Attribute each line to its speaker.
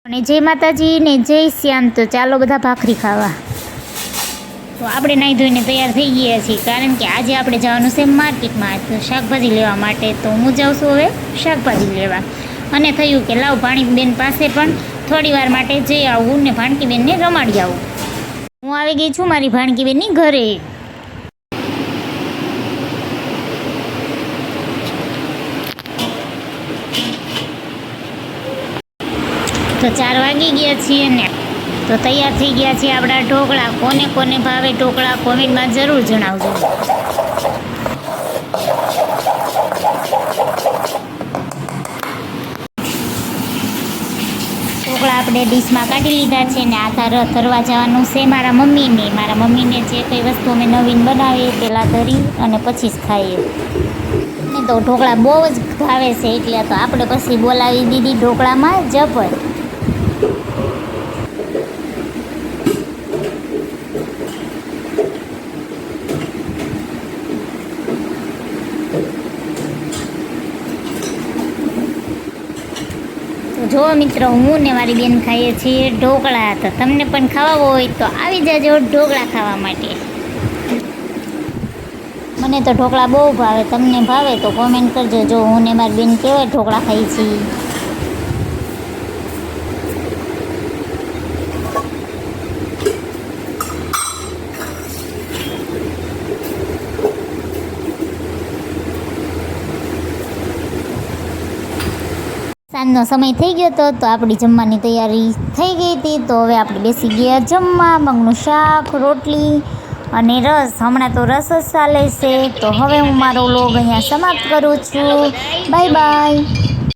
Speaker 1: અને જય માતાજી ને જય શ્યામ। તો ચાલો બધા ભાખરી ખાવા। તો આપણે નાહી ધોઈને તૈયાર થઈ ગયા છીએ, કારણ કે આજે આપણે જવાનું છે માર્કેટમાં તો શાકભાજી લેવા માટે। તો હું જાઉં છું હવે શાકભાજી લેવા, અને થયું કે લાવ ભાણકીબેન પાસે પણ થોડી વાર માટે જઈ આવું ને ભાણકીબેનને રમાડી આવું। હું આવી ગઈ છું મારી ભાણકીબેનની ઘરે। તો 4 વાગી ગયા છીએ ને, તો તૈયાર થઈ ગયા છીએ આપણા ઢોકળા। કોને કોને ભાવે ઢોકળા કોમેન્ટમાં જરૂર જણાવજો। ઢોકળા આપણે ડીશમાં કાઢી લીધા છે ને આ તરવા જવાનું છે મારા મમ્મીને જે કંઈ વસ્તુ અમે નવીન બનાવીએ પહેલાં ધરી અને પછી જ ખાઈએ। ને તો ઢોકળા બહુ જ ભાવે છે, એટલે તો આપણે પછી બોલાવી દીધી ઢોકળામાં જબર। જો મિત્રો, હું ને મારી બેન ખાઈએ છીએ ઢોકળા। તો તમને પણ ખાવા હોય તો આવી જાજો ઢોકળા ખાવા માટે। મને તો ઢોકળા બહુ ભાવે, તમને ભાવે તો કોમેન્ટ કરજો। જો હું ને મારી બેન કેવા ઢોકળા ખાઈ છીએ। સાંજનો સમય થઈ ગયો હતો, તો આપણી જમવાની તૈયારી થઈ ગઈ હતી। તો હવે આપણે બેસી ગયા જમવા। મગનું શાક, રોટલી અને રસ। હમણાં તો રસ જ ચાલે છે। તો હવે હું મારો વ્લોગ અહીંયા સમાપ્ત કરું છું। Bye bye.